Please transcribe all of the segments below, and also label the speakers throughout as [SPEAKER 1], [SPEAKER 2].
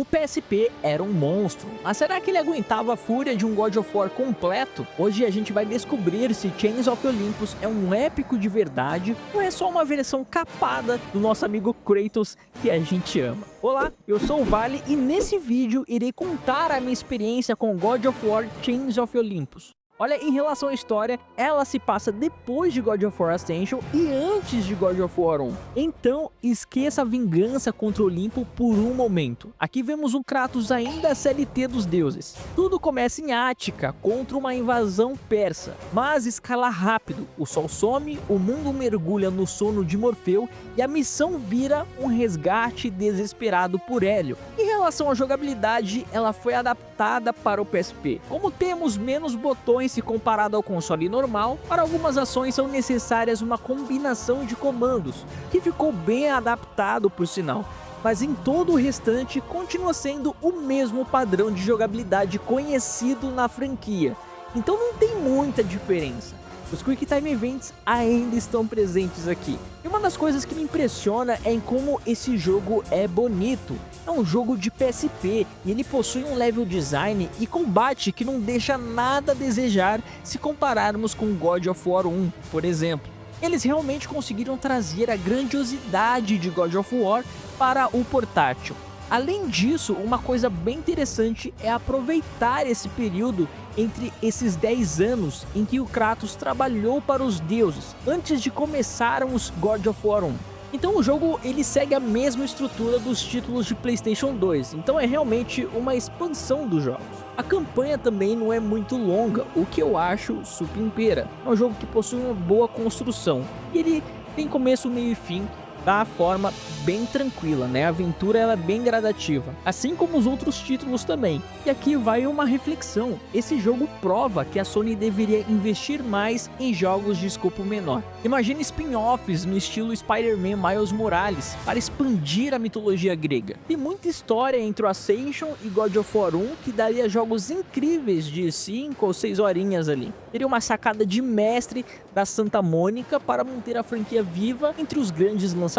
[SPEAKER 1] O PSP era um monstro, mas será que ele aguentava a fúria de um God of War completo? Hoje a gente vai descobrir se Chains of Olympus é um épico de verdade ou é só uma versão capada do nosso amigo Kratos que a gente ama. Olá, eu sou o Vale e nesse vídeo irei contar a minha experiência com God of War Chains of Olympus. Olha, em relação à história, ela se passa depois de God of War Ascension e antes de God of War 1. Então, esqueça a vingança contra o Olimpo por um momento. Aqui vemos um Kratos ainda CLT dos deuses. Tudo começa em Ática, contra uma invasão persa, mas escala rápido. O sol some, o mundo mergulha no sono de Morfeu e a missão vira um resgate desesperado por Hélio. Em relação à jogabilidade, ela foi adaptada para o PSP. Como temos menos botões se comparado ao console normal, para algumas ações são necessárias uma combinação de comandos, que ficou bem adaptado por sinal, mas em todo o restante continua sendo o mesmo padrão de jogabilidade conhecido na franquia, então não tem muita diferença. Os Quick Time Events ainda estão presentes aqui. E uma das coisas que me impressiona é em como esse jogo é bonito. É um jogo de PSP e ele possui um level design e combate que não deixa nada a desejar se compararmos com God of War 1, por exemplo. Eles realmente conseguiram trazer a grandiosidade de God of War para o portátil. Além disso, uma coisa bem interessante é aproveitar esse período entre esses 10 anos em que o Kratos trabalhou para os deuses, antes de começarmos God of War 1. Então o jogo ele segue a mesma estrutura dos títulos de PlayStation 2, então é realmente uma expansão dos jogos. A campanha também não é muito longa, o que eu acho supimpeira. É um jogo que possui uma boa construção, e ele tem começo, meio e fim, da forma bem tranquila, né? A aventura ela é bem gradativa, assim como os outros títulos também. E aqui vai uma reflexão: esse jogo prova que a Sony deveria investir mais em jogos de escopo menor. Imagine spin-offs no estilo Spider-Man Miles Morales para expandir a mitologia grega. Tem muita história entre o Ascension e God of War 1 que daria jogos incríveis de 5 ou 6 horinhas ali. Teria uma sacada de mestre da Santa Mônica para manter a franquia viva entre os grandes lançamentos.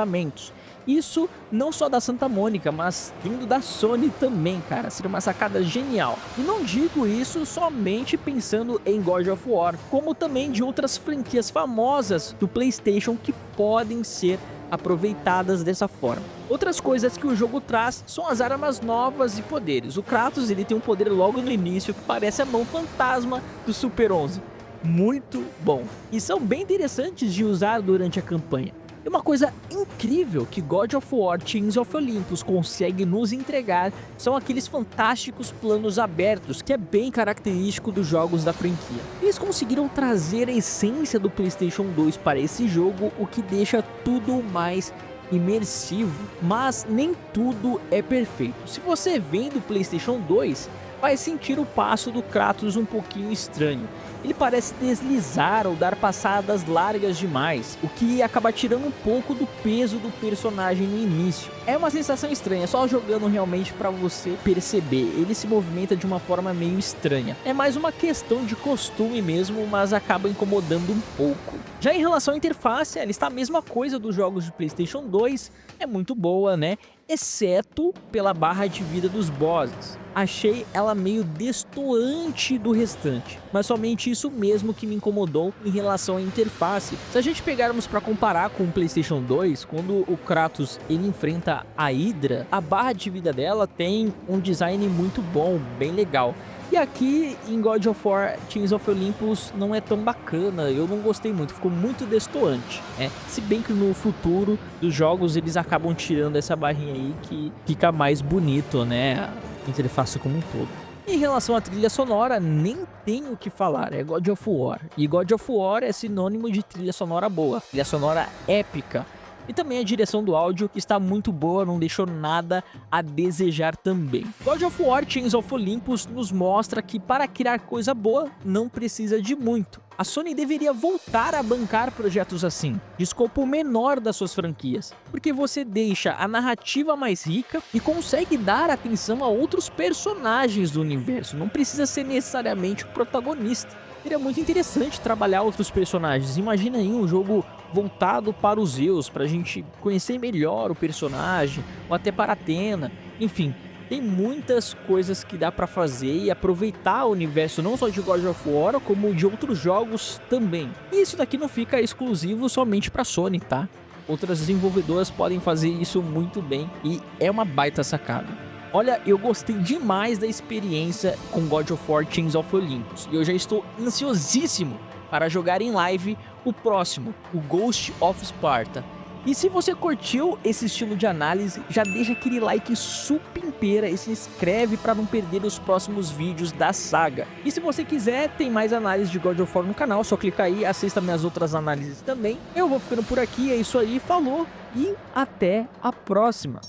[SPEAKER 1] Isso não só da Santa Mônica, mas vindo da Sony também, cara. Seria uma sacada genial. E não digo isso somente pensando em God of War, como também de outras franquias famosas do PlayStation que podem ser aproveitadas dessa forma. Outras coisas que o jogo traz são as armas novas e poderes. O Kratos ele tem um poder logo no início que parece a mão fantasma do Super 11. Muito bom. E são bem interessantes de usar durante a campanha. E uma coisa incrível que God of War Chains of Olympus consegue nos entregar são aqueles fantásticos planos abertos, que é bem característico dos jogos da franquia. Eles conseguiram trazer a essência do PlayStation 2 para esse jogo, o que deixa tudo mais imersivo, mas nem tudo é perfeito. Se você vem do PlayStation 2, vai sentir o passo do Kratos um pouquinho estranho. Ele parece deslizar ou dar passadas largas demais, o que acaba tirando um pouco do peso do personagem no início. É uma sensação estranha, só jogando realmente para você perceber. Ele se movimenta de uma forma meio estranha. É mais uma questão de costume mesmo, mas acaba incomodando um pouco. Já em relação à interface, ela está a mesma coisa dos jogos de PlayStation 2, é muito boa, né? Exceto pela barra de vida dos bosses. Achei ela meio destoante do restante, mas somente isso mesmo que me incomodou em relação à interface. Se a gente pegarmos para comparar com o PlayStation 2, quando o Kratos ele enfrenta a Hydra, a barra de vida dela tem um design muito bom, bem legal. E aqui em God of War Chains of Olympus não é tão bacana, eu não gostei muito, ficou muito destoante, né? Se bem que no futuro dos jogos eles acabam tirando essa barrinha aí que fica mais bonito, né? A interface como um todo. Em relação à trilha sonora, nem tenho o que falar, é God of War. E God of War é sinônimo de trilha sonora boa, trilha sonora épica. E também a direção do áudio está muito boa, não deixou nada a desejar também. God of War Chains of Olympus nos mostra que para criar coisa boa não precisa de muito. A Sony deveria voltar a bancar projetos assim, de escopo menor das suas franquias, porque você deixa a narrativa mais rica e consegue dar atenção a outros personagens do universo, não precisa ser necessariamente o protagonista. Seria muito interessante trabalhar outros personagens. Imagina aí um jogo voltado para os Zeus, para a gente conhecer melhor o personagem, ou até para Athena. Enfim, Tem muitas coisas que dá pra fazer e aproveitar o universo não só de God of War, como de outros jogos também. E isso daqui não fica exclusivo somente pra Sony, tá? Outras desenvolvedoras podem fazer isso muito bem e é uma baita sacada. Olha, eu gostei demais da experiência com God of War Chains of Olympus e eu já estou ansiosíssimo para jogar em live o próximo, o Ghost of Sparta. E se você curtiu esse estilo de análise, já deixa aquele like supimpeira e se inscreve para não perder os próximos vídeos da saga. E se você quiser, tem mais análise de God of War no canal, só clica aí, assista minhas outras análises também. Eu vou ficando por aqui, é isso aí, falou e até a próxima.